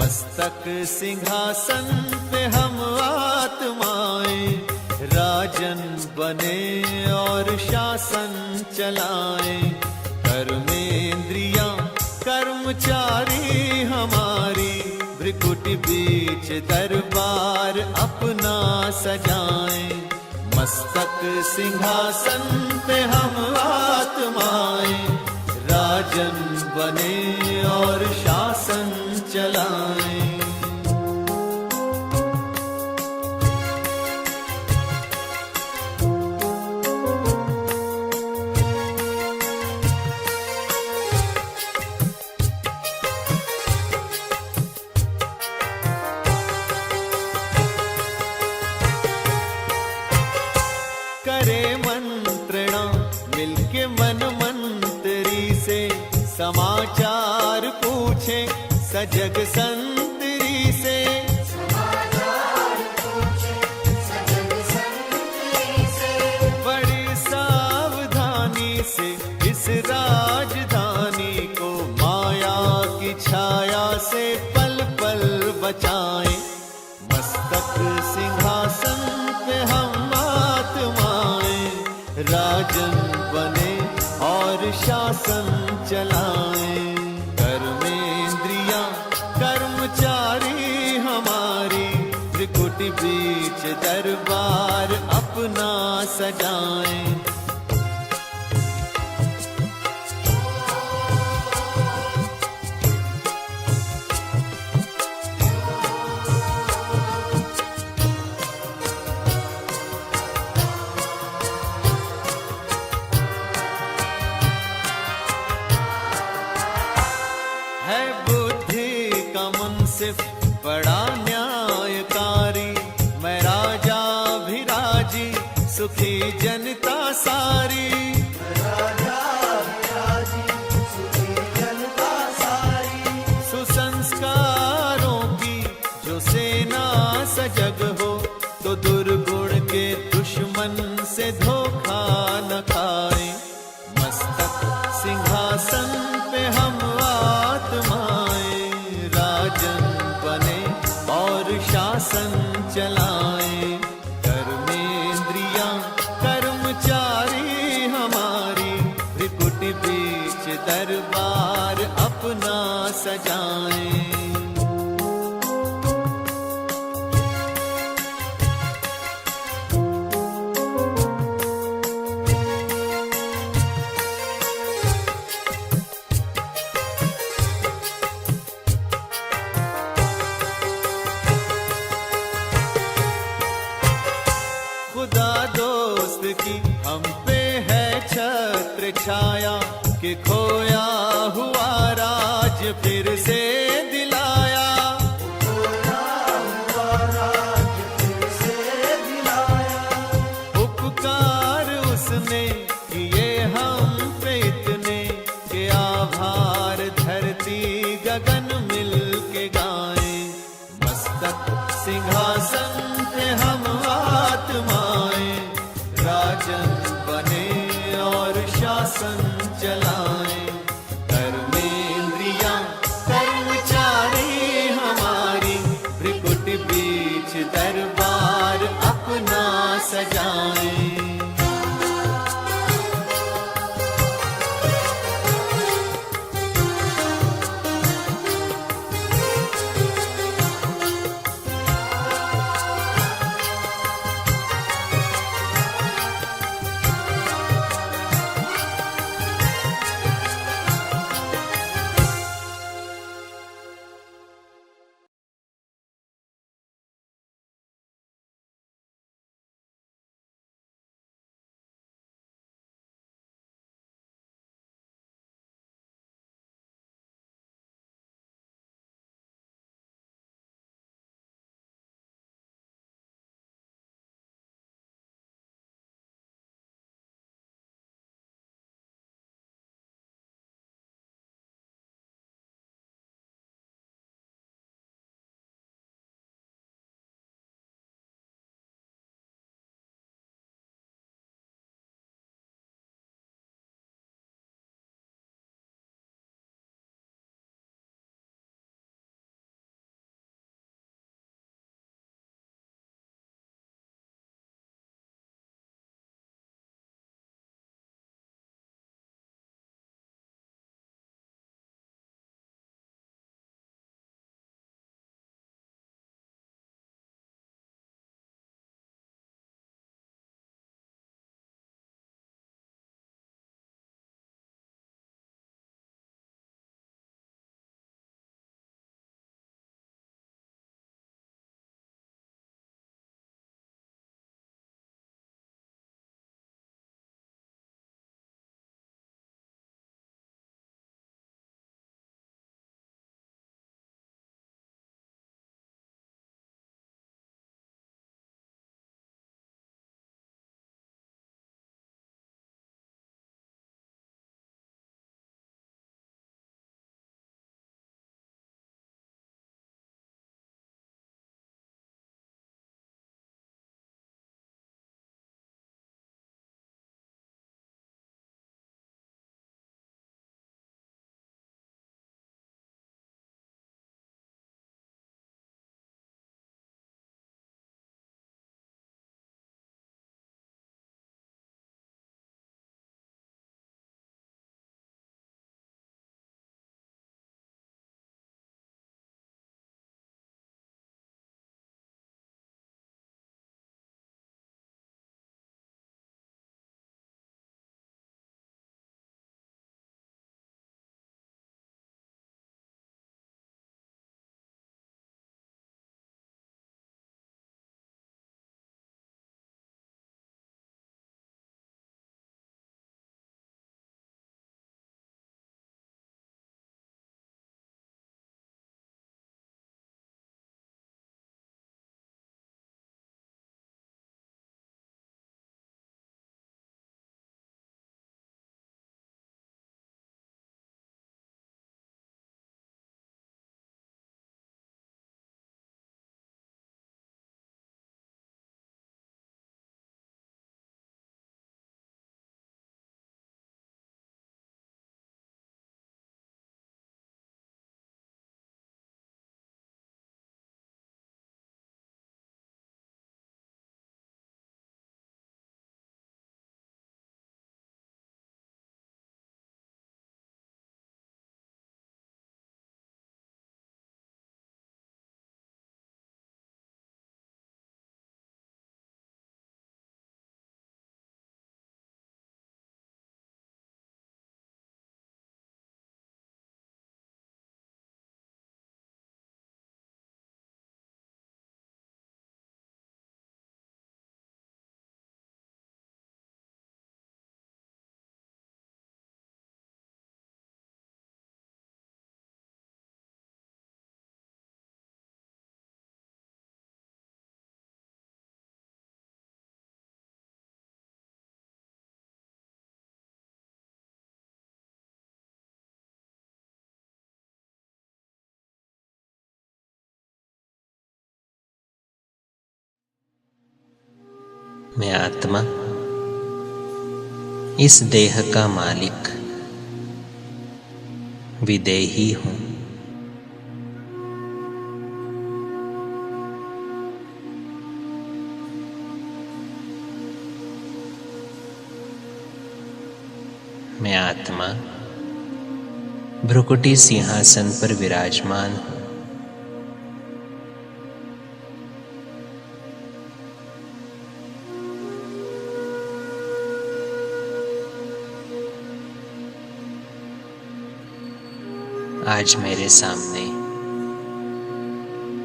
मस्तक सिंहासन पे हम आत्माएं, राजन बने और शासन चलाएं। कर्मेंद्रियां कर्मचारी हमारी, भ्रिकुटी बीच दरबार अपना सजाएं। मस्तक सिंहासन पे हम आत्माएं, राजन बने और शासन चलाएं। करे मंत्रणा मिलके मन मंत्री से, समाचार पूछे सजग संतरी से। बड़ी सावधानी से इस राजधानी को माया की छाया से पल पल बचाएं। मस्तक सिंहासन पे हम आत्माएं, राजन बने और शासन चलाएं। कर्मेंद्रियां कर्मचारी हमारी, त्रिकुटी बीच दरबार अपना सजाएं। है बुद्धि का मुंसिफ बड़ा न्यायकारी, मैं राजा भी राजी सुखी जनता सारी। सुसंस्कारों की जो सेना सजग हो, तो दुर्गुण के दुश्मन से धोखा न खाए। मस्तक सिंहासन पे हम आत्माएं, राजन बने और शासन चलाएं। कर्मेंद्रियां कर्मचारी हमारी, त्रिकुटी बीच दरबार अपना सजाएं। खुदा दोस्त की हम पे है छत्र छाया, कि खोया हुआ राज फिर से दिलाया। उपकार उसने किए हम पे इतने, कि आभार धरती गगन मिल के गाएं। मस्तक सिंहासन पे हम आत्माएं, राजन बने और शासन चलाएं। कर्मेंद्रियां कर्मचारी हमारी, त्रिकुटी बीच दरबार अपना सजाएं। मैं आत्मा इस देह का मालिक विदेही हूँ। मैं आत्मा भ्रुकुटी सिंहासन पर विराजमान हूँ। आज मेरे सामने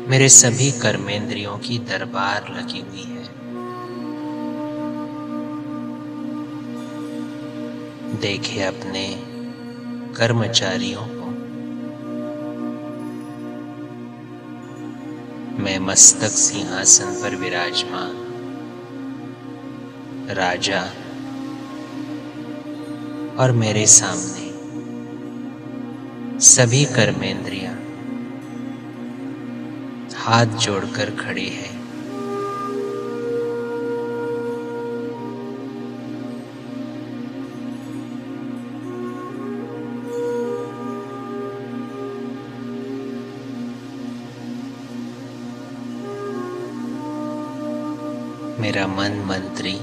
मेरे सभी कर्मेंद्रियों की दरबार लगी हुई है। देखे अपने कर्मचारियों को। मैं मस्तक सिंहासन पर विराजमान राजा और मेरे सामने सभी कर्मेंद्रियां हाथ जोड़कर खड़ी है। मेरा मन मंत्री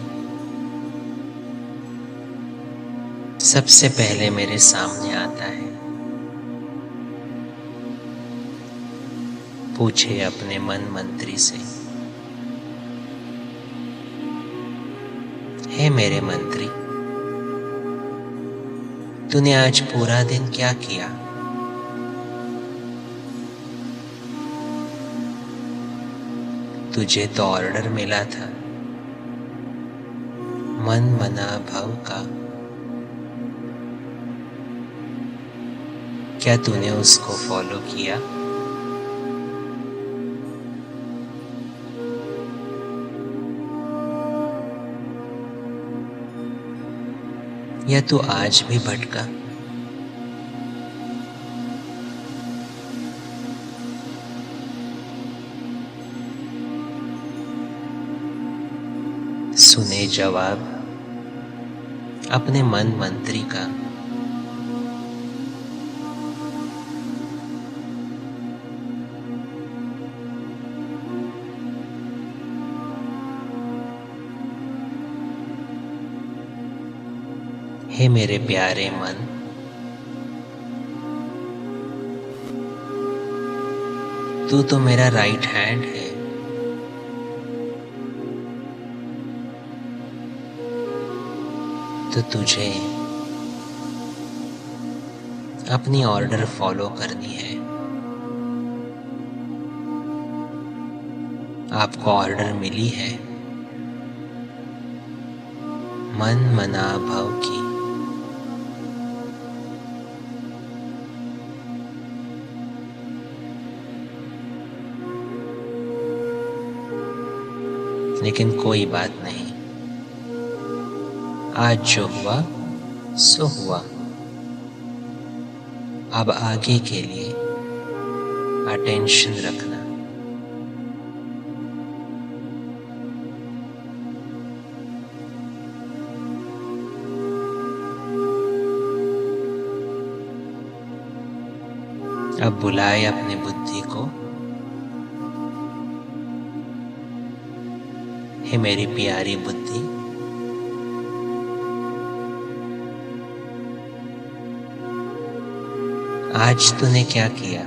सबसे पहले मेरे सामने आता है। पूछे अपने मन मंत्री से, हे मेरे मंत्री, तूने आज पूरा दिन क्या किया? तुझे तो ऑर्डर मिला था मन मना भव का। क्या तूने उसको फॉलो किया? या तू आज भी भटका? सुने जवाब अपने मन मंत्री का। हे मेरे प्यारे मन, तू तो मेरा राइट हैंड है। तो तुझे अपनी ऑर्डर फॉलो करनी है। आपको ऑर्डर मिली है मन मना भव की। लेकिन कोई बात नहीं, आज जो हुआ सो हुआ। अब आगे के लिए अटेंशन रखना। अब बुलाए अपने बुद्धि को। हे मेरी प्यारी बुद्धि, आज तूने क्या किया?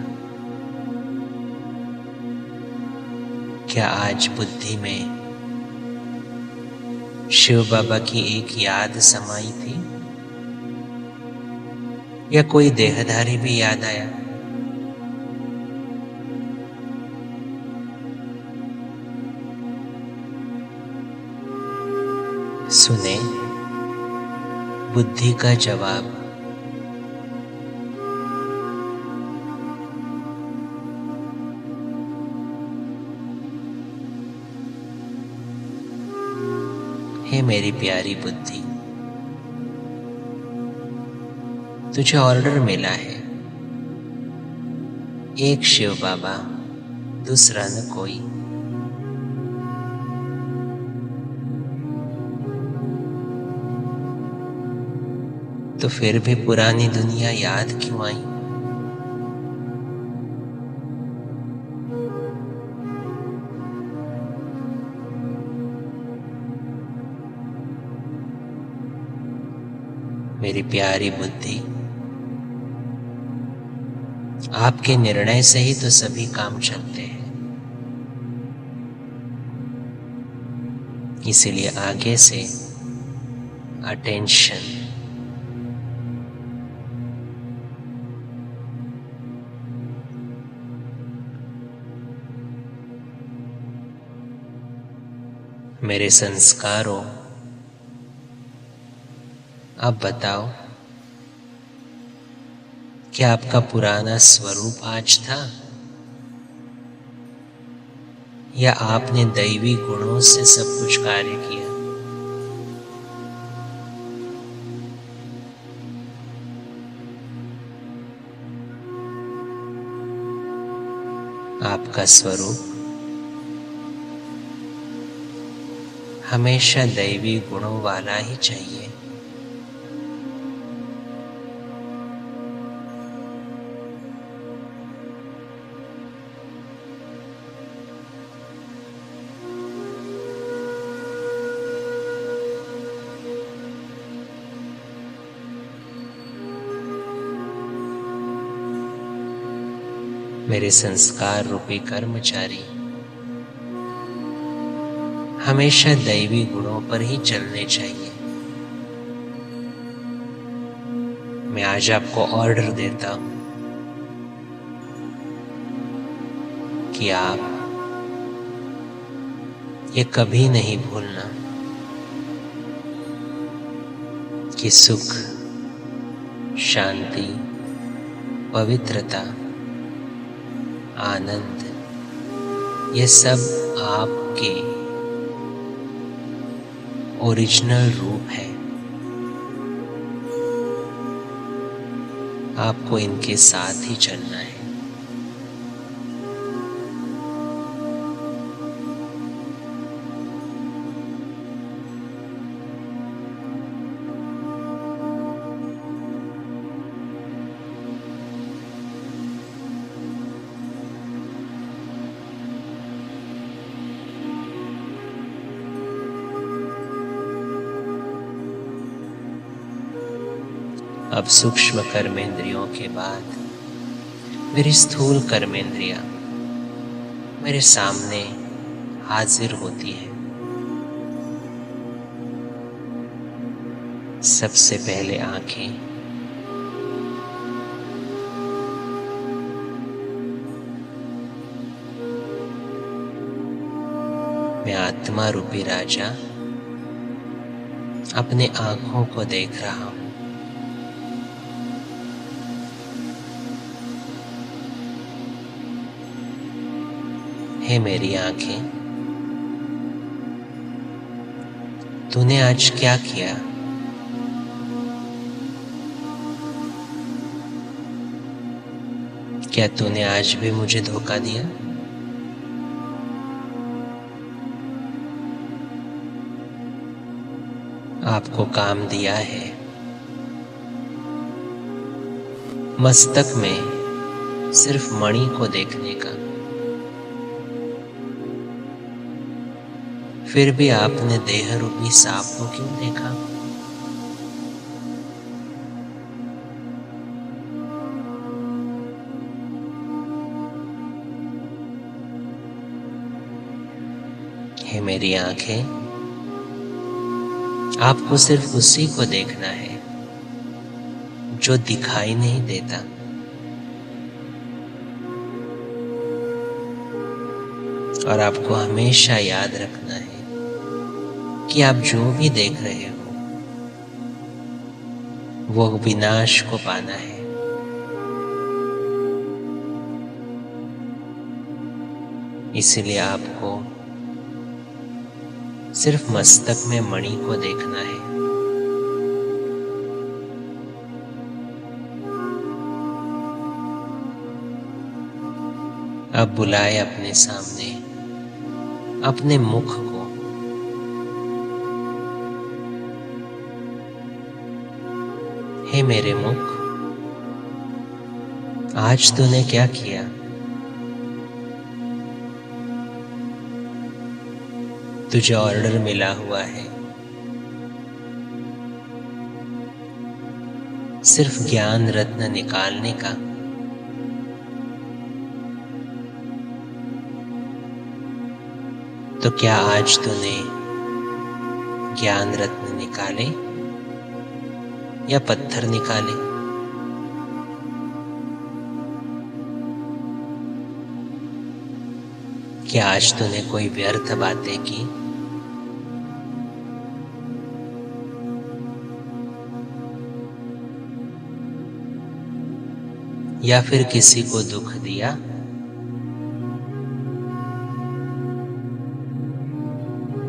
क्या आज बुद्धि में शिव बाबा की एक याद समाई थी? या कोई देहधारी भी याद आया? सुने बुद्धि का जवाब। हे मेरी प्यारी बुद्धि, तुझे ऑर्डर मिला है, एक शिव बाबा, दूसरा न कोई। फिर भी पुरानी दुनिया याद क्यों आई? मेरी प्यारी बुद्धि, आपके निर्णय से ही तो सभी काम चलते हैं। इसीलिए आगे से अटेंशन, मेरे संस्कारों, अब बताओ, क्या आपका पुराना स्वरूप आज था, या आपने दैवी गुणों से सब कुछ कार्य किया? आपका स्वरूप हमेशा दैवी गुणों वाला ही चाहिए। मेरे संस्कार रूपी कर्मचारी हमेशा दैवी गुणों पर ही चलने चाहिए। मैं आज आपको ऑर्डर देता हूं कि आप ये कभी नहीं भूलना कि सुख, शांति, पवित्रता, आनंद, ये सब आपके ओरिजिनल रूप है। आपको इनके साथ ही चलना है। अब सूक्ष्म कर्मेंद्रियों के बाद मेरी स्थूल कर्मेंद्रियां मेरे सामने हाजिर होती है। सबसे पहले आंखें, मैं आत्मा रूपी राजा अपने आंखों को देख रहा हूं। हे मेरी आंखें, तूने आज क्या किया? क्या तूने आज भी मुझे धोखा दिया? आपको काम दिया है मस्तक में सिर्फ मणि को देखने का, फिर भी आपने देह रूपी सांप को क्यों देखा? हे मेरी आंखें, आपको सिर्फ उसी को देखना है जो दिखाई नहीं देता। और आपको हमेशा याद रखना है कि आप जो भी देख रहे हो वो विनाश को पाना है। इसलिए आपको सिर्फ मस्तक में मणि को देखना है। अब बुलाए अपने सामने अपने मुख को। हे मेरे मुख, आज तूने क्या किया? तुझे ऑर्डर मिला हुआ है सिर्फ ज्ञान रत्न निकालने का। तो क्या आज तूने ज्ञान रत्न निकाले या पत्थर निकाले? क्या आज तूने कोई व्यर्थ बातें की? या फिर किसी को दुख दिया?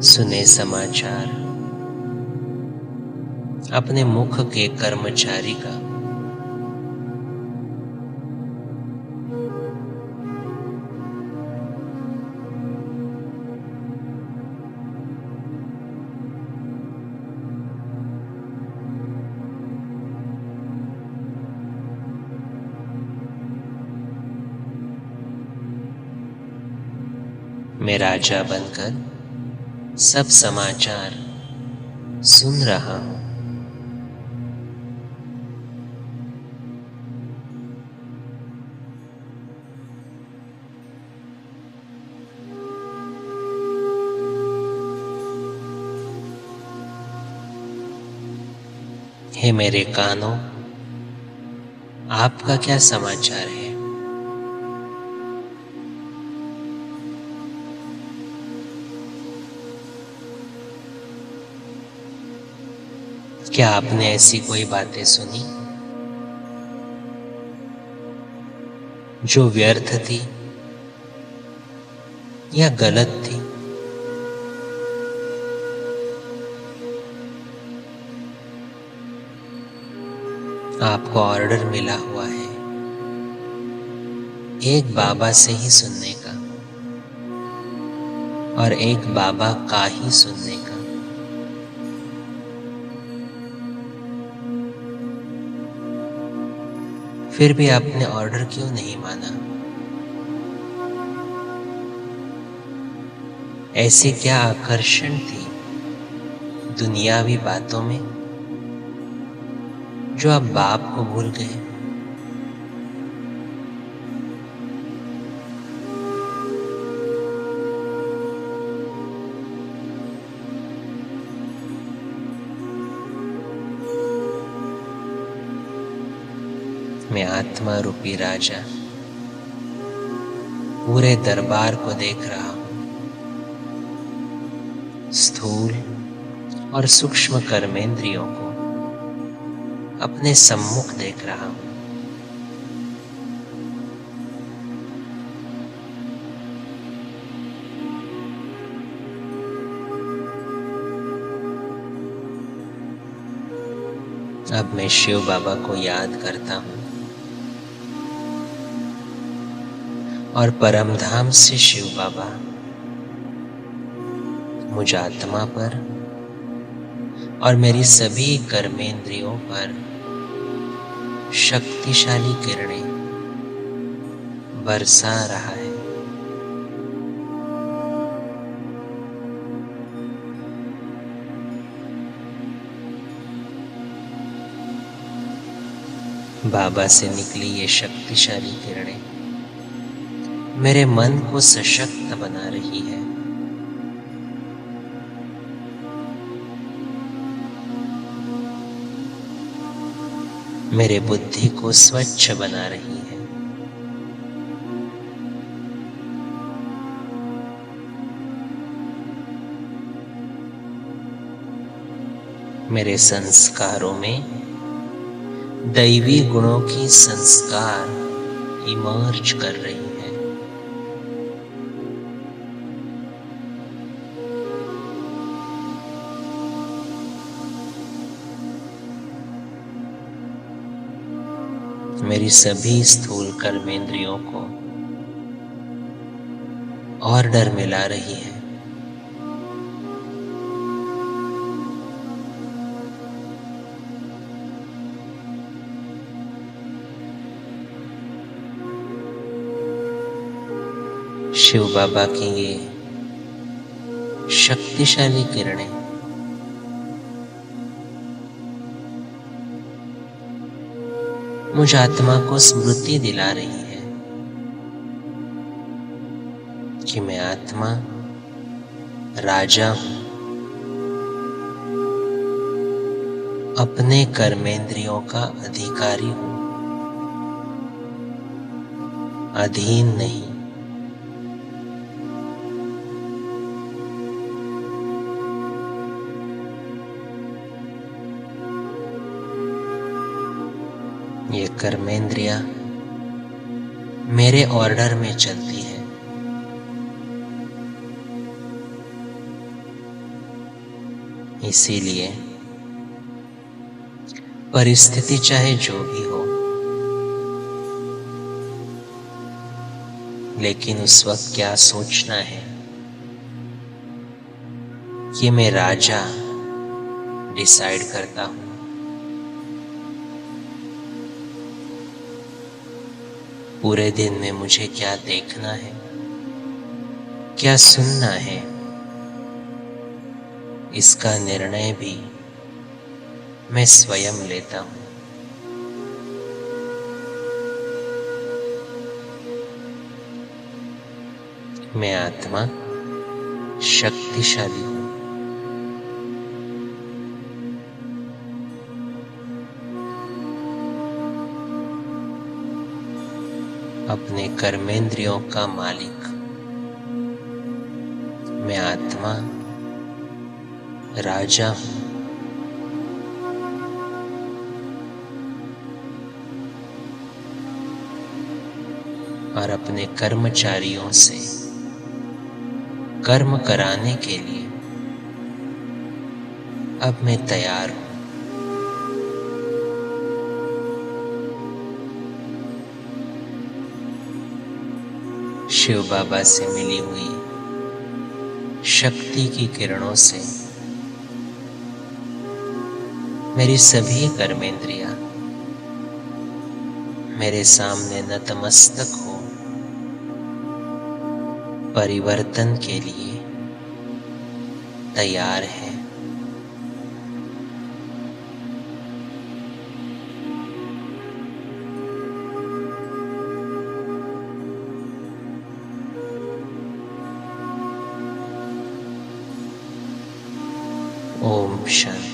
सुने समाचार अपने मुख के कर्मचारी का। मैं राजा बनकर सब समाचार सुन रहा हूं। हे मेरे कानों, आपका क्या समाचार है? क्या आपने ऐसी कोई बातें सुनी जो व्यर्थ थी या गलत थी? आपको ऑर्डर मिला हुआ है एक बाबा से ही सुनने का और एक बाबा का ही सुनने का। फिर भी आपने ऑर्डर क्यों नहीं माना? ऐसी क्या आकर्षण थी दुनियावी बातों में जो आप बाप को भूल गए? मैं आत्मा रूपी राजा पूरे दरबार को देख रहा हूं। स्थूल और सूक्ष्म कर्मेंद्रियों को अपने सम्मुख देख रहा हूं। अब मैं शिव बाबा को याद करता हूं और परमधाम से शिव बाबा मुझ आत्मा पर और मेरी सभी कर्मेंद्रियों पर शक्तिशाली किरणें बरसा रहा है। बाबा से निकली ये शक्तिशाली किरणें मेरे मन को सशक्त बना रही है। मेरे बुद्धि को स्वच्छ बना रही है। मेरे संस्कारों में दैवी गुणों की संस्कार इमर्ज कर रही है। मेरी सभी स्थूल कर्मेंद्रियों को ऑर्डर मिला रही है। शिव बाबा की ये शक्तिशाली किरणें मुझ आत्मा को स्मृति दिला रही है कि मैं आत्मा राजा हूं, अपने कर्मेंद्रियों का अधिकारी हूं, अधीन नहीं। ये कर्मेंद्रियां मेरे ऑर्डर में चलती है। इसीलिए परिस्थिति चाहे जो भी हो, लेकिन उस वक्त क्या सोचना है कि मैं राजा डिसाइड करता हूं। पूरे दिन में मुझे क्या देखना है, क्या सुनना है, इसका निर्णय भी मैं स्वयं लेता हूं। मैं आत्मा शक्तिशाली हूं। अपने कर्मेंद्रियों का मालिक मैं आत्मा राजा हूं। और अपने कर्मचारियों से कर्म कराने के लिए अब मैं तैयार हूं। शिव बाबा से मिली हुई शक्ति की किरणों से मेरी सभी कर्मेंद्रियां मेरे सामने नतमस्तक हो परिवर्तन के लिए तैयार है। ओम शांति।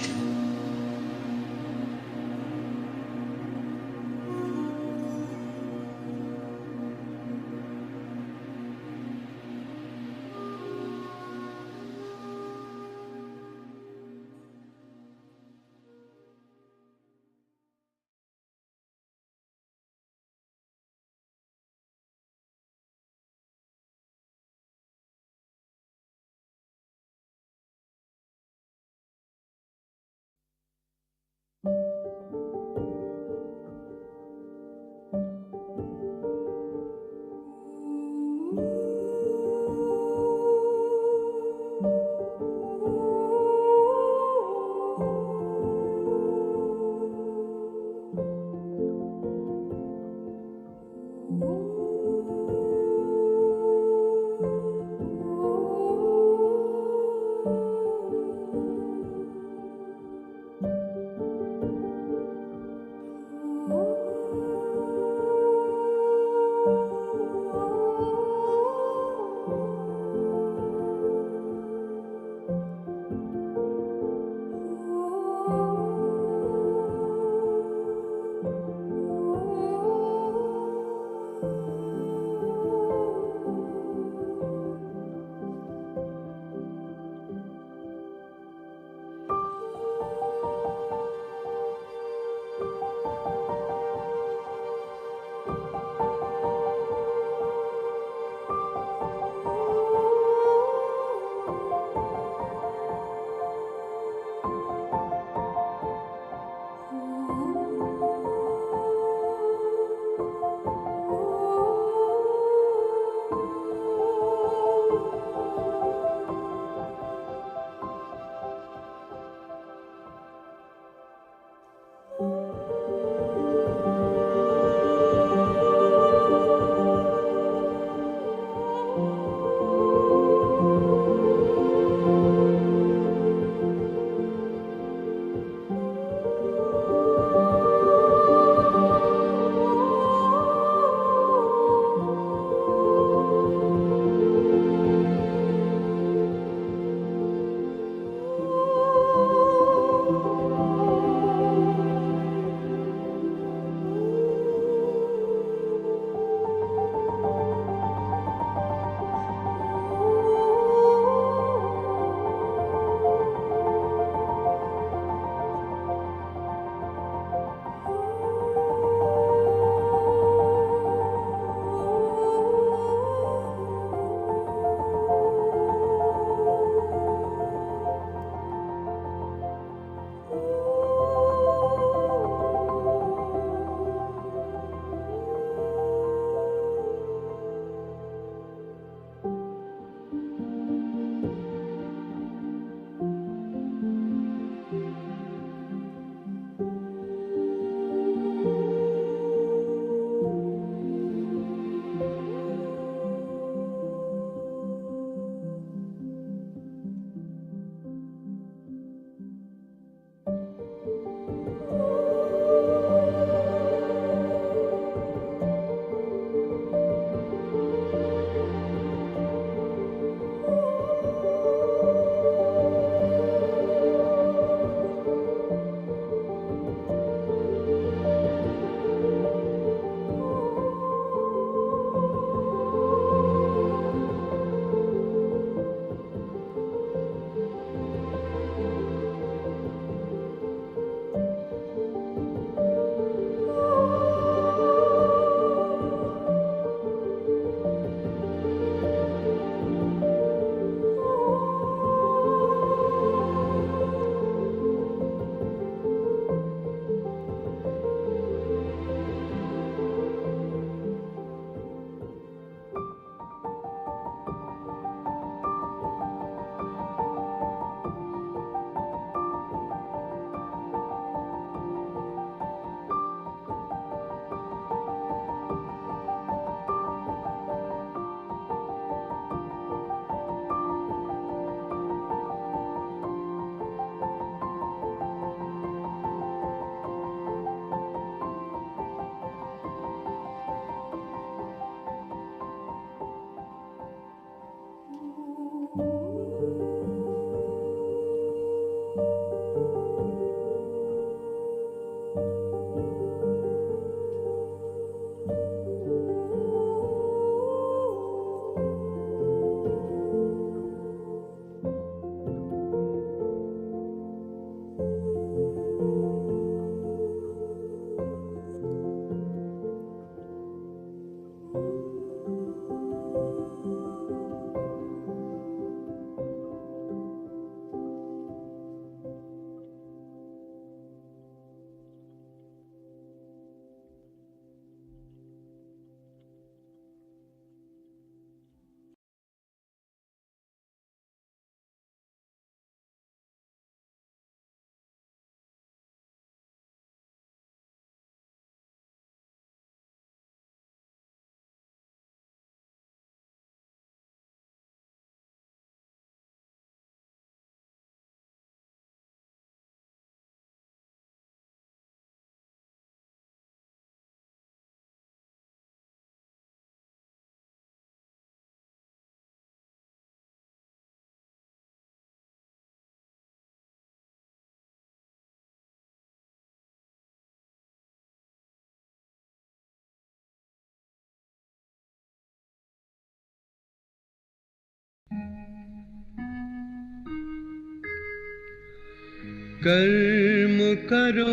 कर्म करो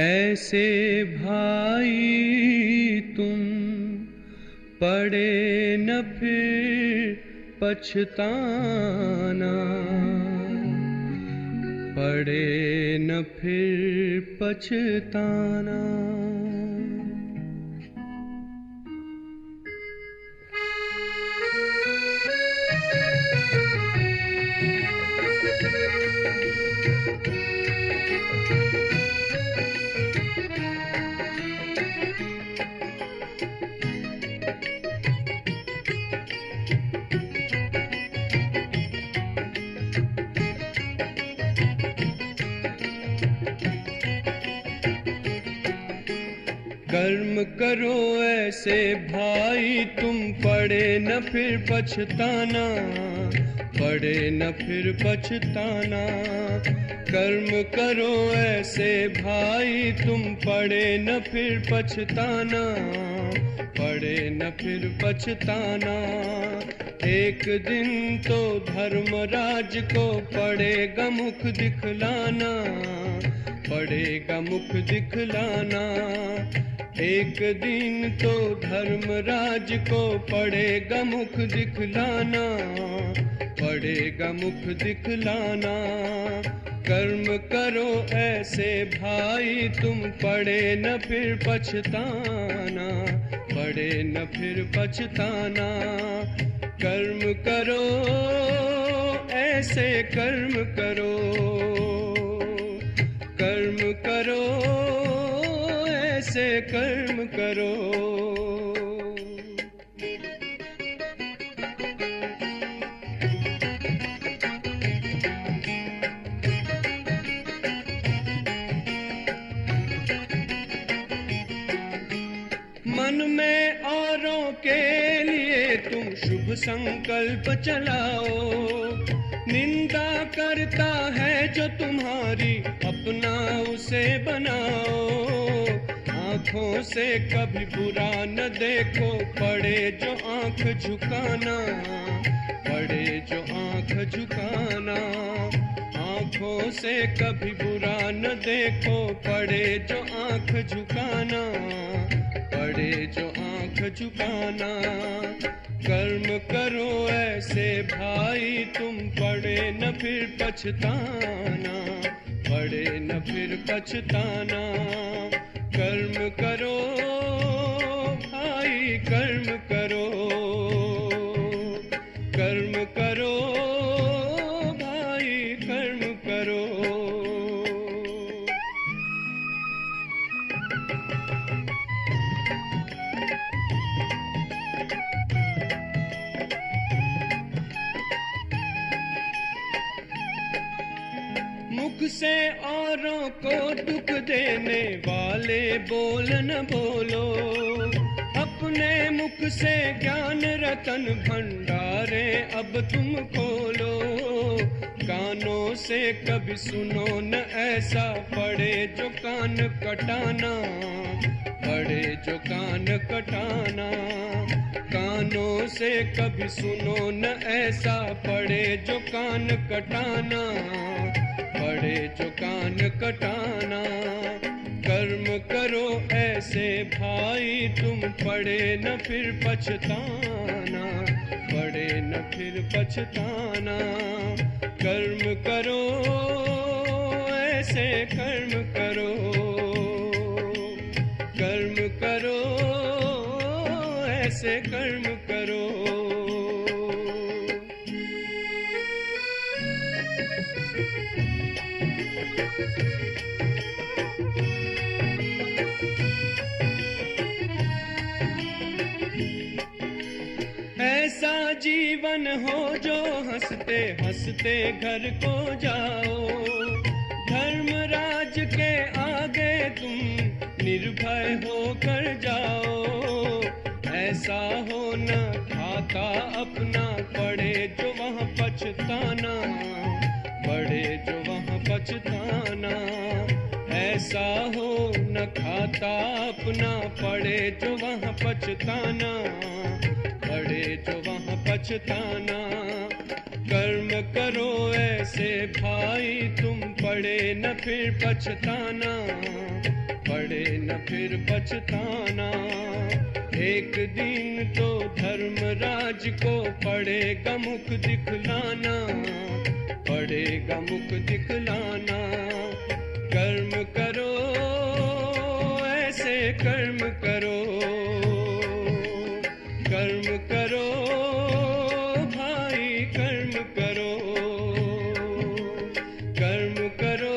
ऐसे भाई तुम, पड़े न फिर पछताना, पड़े न फिर पछताना। कर्म करो ऐसे भाई तुम, पड़े न फिर पछताना, पड़े न फिर पछताना। कर्म करो ऐसे भाई तुम, पड़े न फिर पछताना, पड़े न फिर पछताना। एक दिन तो धर्मराज को पड़ेगा मुख दिखलाना, पड़ेगा मुख दिखलाना। एक दिन तो धर्मराज को पड़ेगा मुख दिखलाना, पड़ेगा मुख दिखलाना। कर्म करो ऐसे भाई तुम, पड़े न फिर पछताना, पड़े न फिर पछताना। कर्म करो ऐसे कर्म करो, कर्म करो ऐसे कर्म करो। मन में औरों के लिए तुम शुभ संकल्प चलाओ, निंदा करता है जो तुम्हारी अपना उसे बनाओ। आँखों से कभी बुरा न देखो, पड़े जो आँख झुकाना, पड़े जो आँख झुकाना। आँखों से कभी बुरा न देखो, पड़े जो आँख झुकाना, पड़े जो आँख झुकाना। कर्म करो ऐसे भाई तुम, पड़े न फिर पछताना, पड़े न फिर पछताना। कर्म करो भाई कर्म करो, कर्म करो भाई कर्म करो। मुख से औरों को दुख देने वाले बोल न बोलो, अपने मुख से ज्ञान रतन भंडारे अब तुम खोलो। कानों से कभी सुनो न ऐसा, पड़े जो कान कटाना, पड़े जो कान कटाना। कानों से कभी सुनो न ऐसा, पड़े जो कान कटाना, पड़े जो कान कटाना। कर्म करो ऐसे भाई तुम, पड़े न फिर पछताना, पड़े न फिर पछताना। कर्म करो ऐसे कर्म करो, कर्म करो ऐसे कर्म करो। ऐसा जीवन हो जो हंसते हंसते घर को जाओ, धर्मराज के आगे तुम निर्भय होकर जाओ। ऐसा हो न खाता अपना, पड़े जो वहाँ पछताना, पड़े जो वहाँ पछताना। ऐसा हो न खाता अपना, पड़े जो वहाँ पछताना, पड़े जो वहाँ पछताना। कर्म करो ऐसे भाई तुम, पड़े न फिर पछताना, पड़े न फिर पछताना। एक दिन तो धर्मराज को पड़ेगा मुख दिखलाना, पड़ेगा मुख दिखलाना। कर्म करो ऐसे कर्म करो, कर्म करो भाई कर्म करो, कर्म करो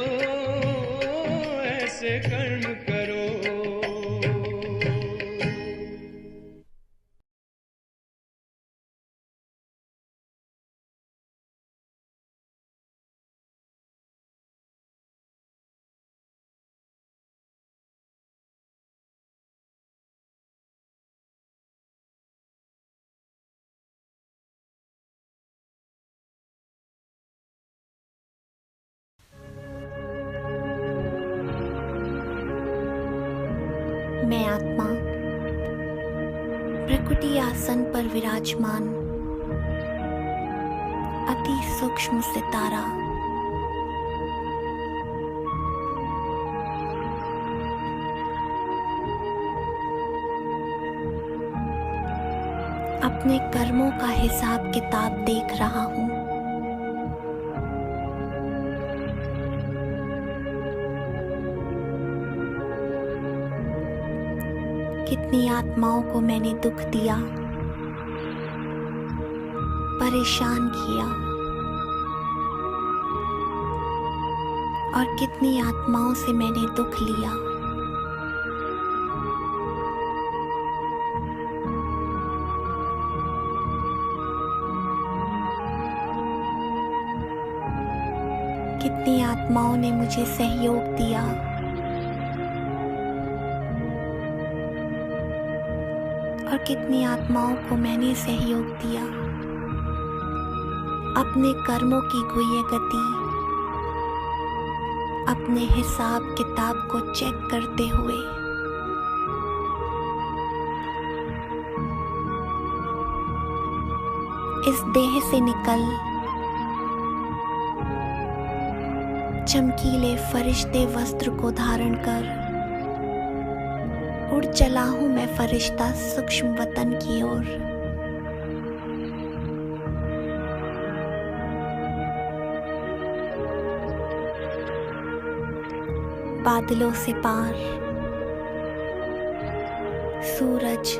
ऐसे कर्म करो। मैं आत्मा प्रकृति आसन पर विराजमान अति सूक्ष्म सितारा, अपने कर्मों का हिसाब किताब देख रहा हूँ। कितनी आत्माओं को मैंने दुख दिया, परेशान किया, और कितनी आत्माओं से मैंने दुख लिया। कितनी आत्माओं ने मुझे सहयोग दिया, और कितनी आत्माओं को मैंने सहयोग दिया। अपने कर्मों की गुह्य गति, अपने हिसाब किताब को चेक करते हुए इस देह से निकल चमकीले फरिश्ते वस्त्र को धारण कर उड़ चला हूं मैं फरिश्ता सूक्ष्म वतन की ओर। बादलों से पार, सूरज,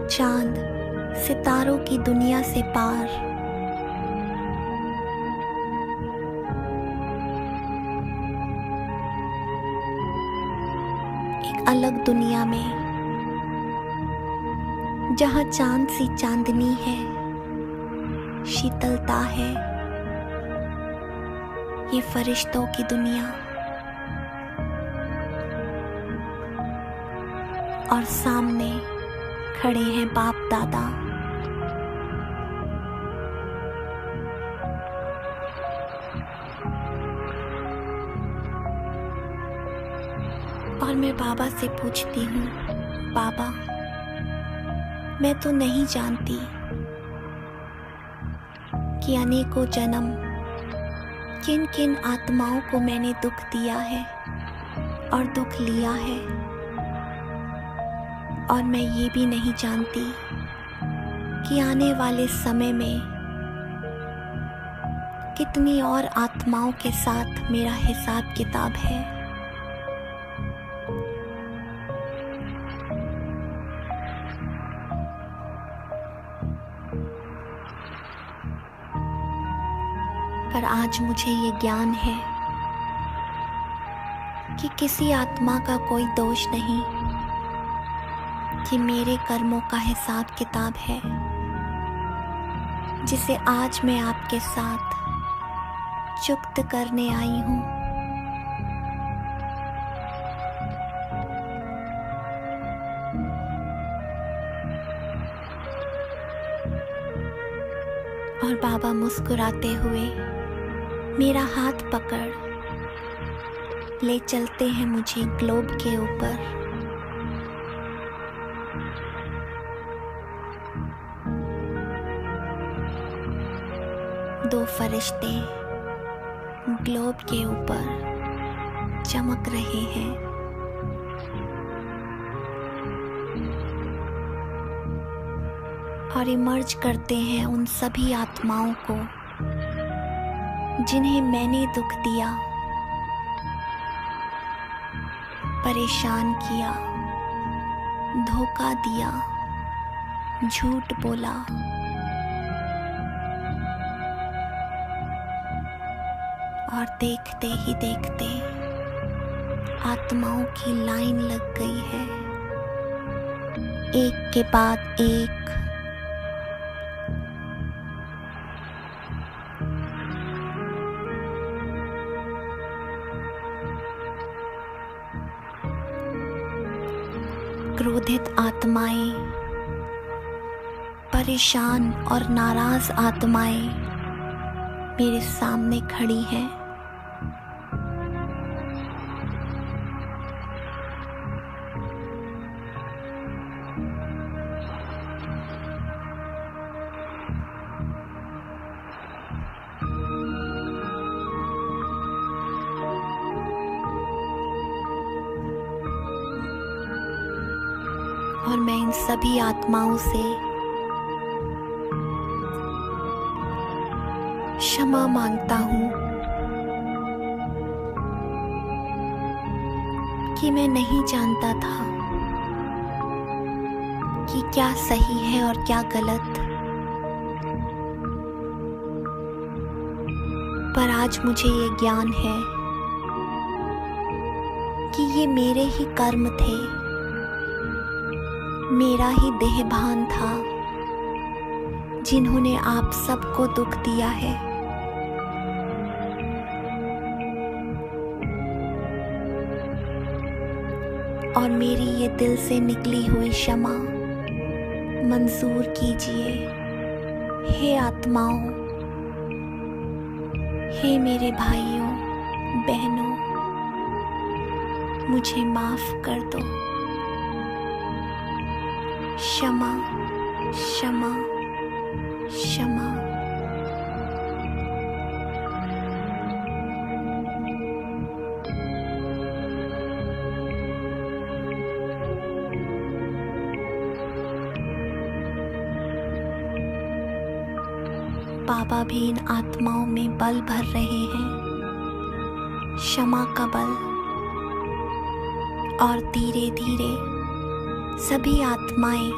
चांद, सितारों की दुनिया से पार, एक अलग दुनिया में जहां चांद सी चांदनी है, शीतलता है, ये फरिश्तों की दुनिया। और सामने खड़े हैं बाप दादा। और मैं बाबा से पूछती हूँ, बाबा मैं तो नहीं जानती कि अनेकों जन्म किन किन आत्माओं को मैंने दुख दिया है और दुख लिया है, और मैं ये भी नहीं जानती कि आने वाले समय में कितनी और आत्माओं के साथ मेरा हिसाब किताब है। पर आज मुझे ये ज्ञान है कि किसी आत्मा का कोई दोष नहीं, कि मेरे कर्मों का हिसाब किताब है, जिसे आज मैं आपके साथ चुक्त करने आई हूँ। और बाबा मुस्कुराते हुए मेरा हाथ पकड़ ले चलते हैं मुझे ग्लोब के ऊपर। फरिश्ते ग्लोब के ऊपर चमक रहे हैं। और इमर्ज करते हैं उन सभी आत्माओं को जिन्हें मैंने दुख दिया, परेशान किया, धोखा दिया, झूठ बोला। और देखते ही देखते आत्माओं की लाइन लग गई है, एक के बाद एक। क्रोधित आत्माएं, परेशान और नाराज आत्माएं मेरे सामने खड़ी हैं। और मैं इन सभी आत्माओं से क्षमा मांगता हूँ कि मैं नहीं जानता था कि क्या सही है और क्या गलत। पर आज मुझे ये ज्ञान है कि ये मेरे ही कर्म थे, मेरा ही देहभान था जिन्होंने आप सबको दुख दिया है। और मेरी ये दिल से निकली हुई क्षमा मंजूर कीजिए। हे आत्माओं, हे मेरे भाइयों बहनों, मुझे माफ कर दो। क्षमा, क्षमा, क्षमा। बाबा भी इन आत्माओं में बल भर रहे हैं, क्षमा का बल। और धीरे धीरे सभी आत्माएं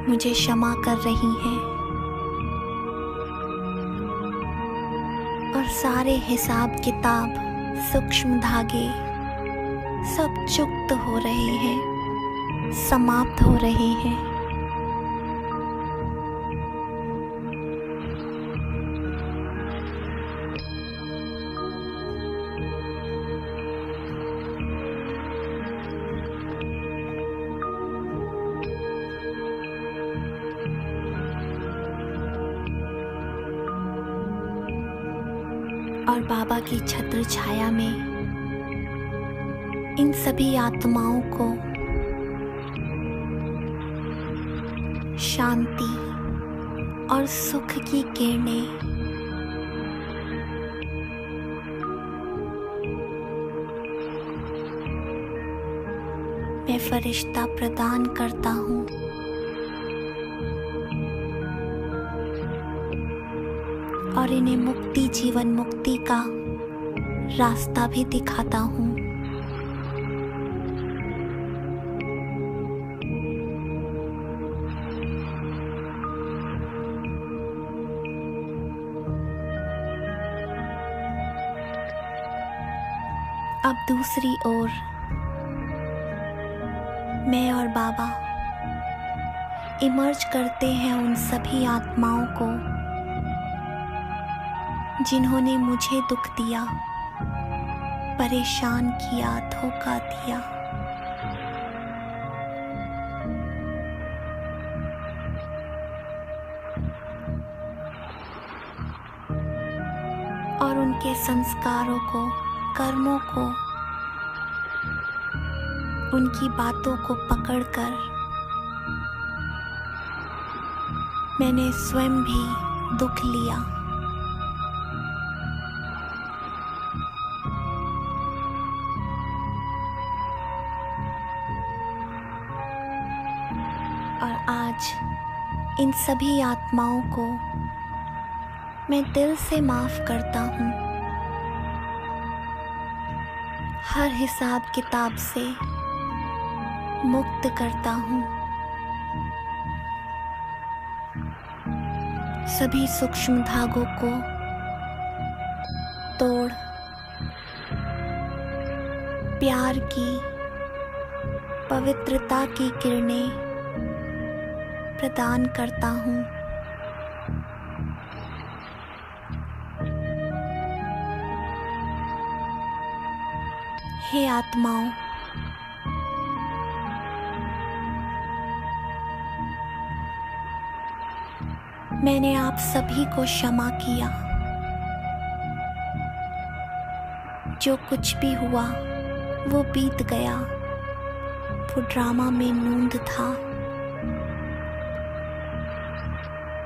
मुझे क्षमा कर रही हैं और सारे हिसाब किताब, सूक्ष्म धागे सब चुक्त हो रहे हैं, समाप्त हो रहे हैं। और बाबा की छत्र छाया में इन सभी आत्माओं को शांति और सुख की किरणें मैं फरिश्ता प्रदान करता हूँ। और इन्हें मुक्ति, जीवन मुक्ति का रास्ता भी दिखाता हूँ। अब दूसरी ओर मैं और बाबा इमर्ज करते हैं उन सभी आत्माओं को जिन्होंने मुझे दुख दिया, परेशान किया, धोखा दिया। और उनके संस्कारों को, कर्मों को, उनकी बातों को पकड़कर मैंने स्वयं भी दुख लिया। और आज इन सभी आत्माओं को मैं दिल से माफ करता हूँ। हर हिसाब किताब से मुक्त करता हूँ। सभी सूक्ष्म धागों को तोड़ प्यार की पवित्रता की किरणें प्रदान करता हूँ। हे आत्माओं, मैंने आप सभी को क्षमा किया। जो कुछ भी हुआ वो बीत गया। वो ड्रामा में नूंद था।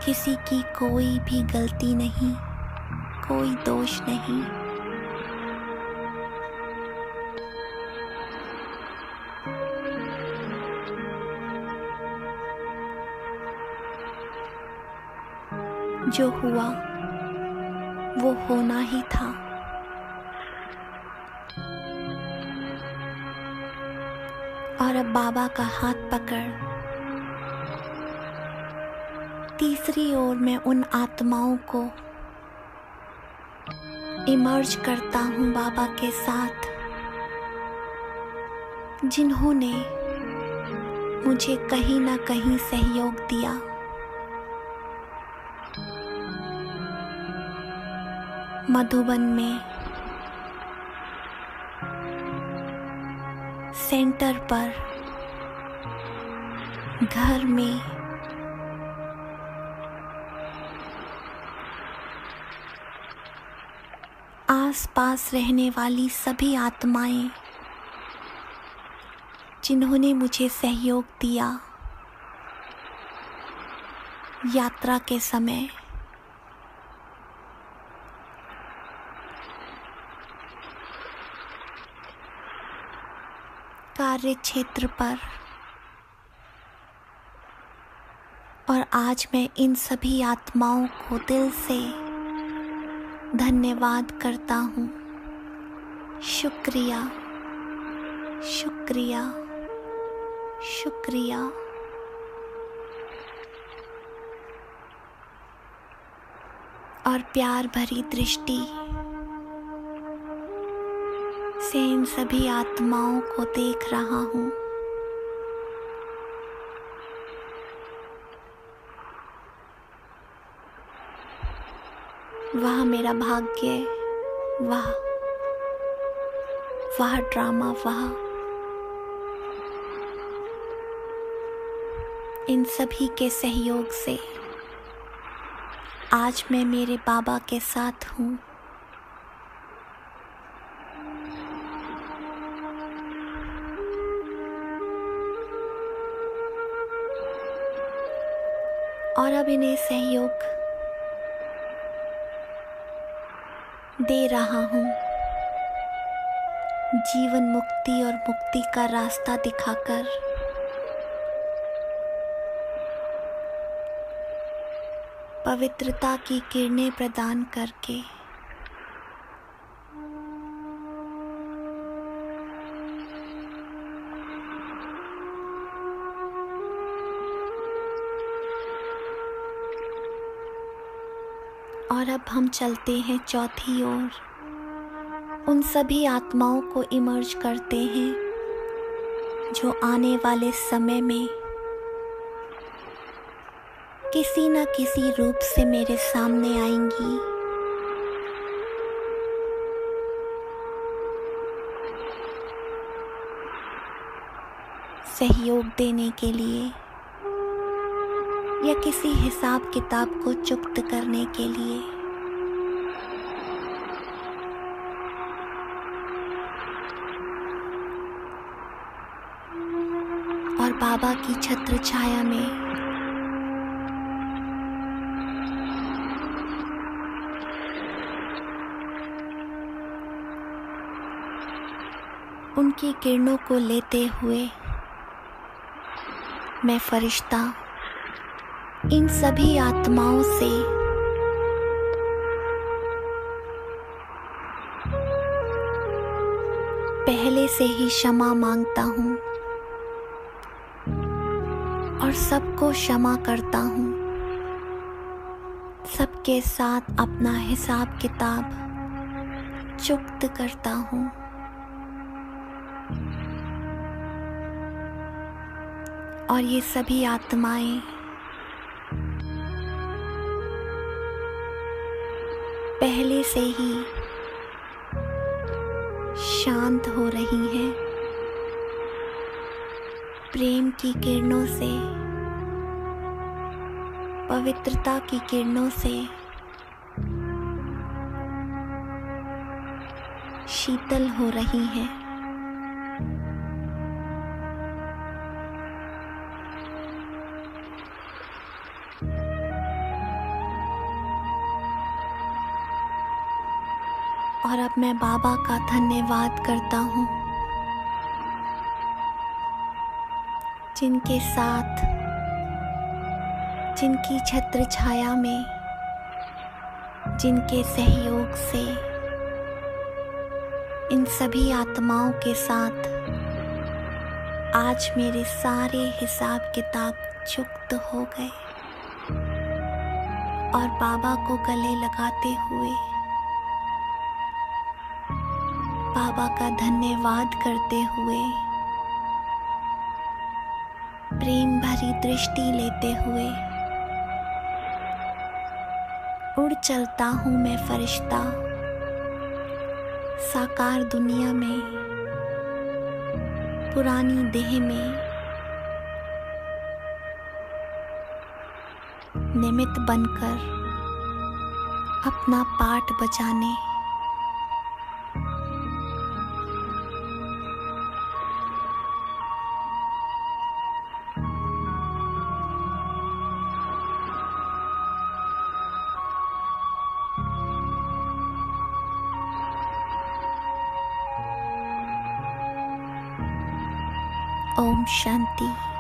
किसी की कोई भी गलती नहीं, कोई दोष नहीं। जो हुआ वो होना ही था। और अब बाबा का हाथ पकड़ तीसरी ओर मैं उन आत्माओं को इमर्ज करता हूँ बाबा के साथ, जिन्होंने मुझे कहीं ना कहीं सहयोग दिया। मधुबन में, सेंटर पर, घर में, आस-पास रहने वाली सभी आत्माएं जिन्होंने मुझे सहयोग दिया यात्रा के समय। कार्य क्षेत्र पर। और आज मैं इन सभी आत्माओं को दिल से धन्यवाद करता हूँ। शुक्रिया, शुक्रिया, शुक्रिया। और प्यार भरी दृष्टि से इन सभी आत्माओं को देख रहा हूँ। वाह मेरा भाग्य, वाह वाह ड्रामा, वाह। इन सभी के सहयोग से आज मैं मेरे बाबा के साथ हूँ। और अब इन्हें सहयोग दे रहा हूँ, जीवन मुक्ति और मुक्ति का रास्ता दिखाकर। पवित्रता की किरणें प्रदान करके। और अब हम चलते हैं चौथी ओर। उन सभी आत्माओं को इमर्ज करते हैं जो आने वाले समय में किसी न किसी रूप से मेरे सामने आएंगी। सहयोग देने के लिए या किसी हिसाब किताब को चुप्त करने के लिए। और बाबा की छत्र छाया में उनकी किरणों को लेते हुए मैं फरिश्ता इन सभी आत्माओं से पहले से ही क्षमा मांगता हूँ और सबको क्षमा करता हूँ। सबके साथ अपना हिसाब किताब चुक्त करता हूँ। और ये सभी आत्माएं पहले से ही शांत हो रही हैं, प्रेम की किरणों से, पवित्रता की किरणों से शीतल हो रही हैं। और अब मैं बाबा का धन्यवाद करता हूँ, जिनके साथ, जिनकी छत्र छाया में, जिनके सहयोग से इन सभी आत्माओं के साथ आज मेरे सारे हिसाब किताब चुक्त हो गए। और बाबा को गले लगाते हुए बाबा का धन्यवाद करते हुए, प्रेम भरी दृष्टि लेते हुए उड़ चलता हूँ मैं फरिश्ता साकार दुनिया में, पुरानी देह में निमित्त बनकर अपना पाठ बजाने। ओम शांति।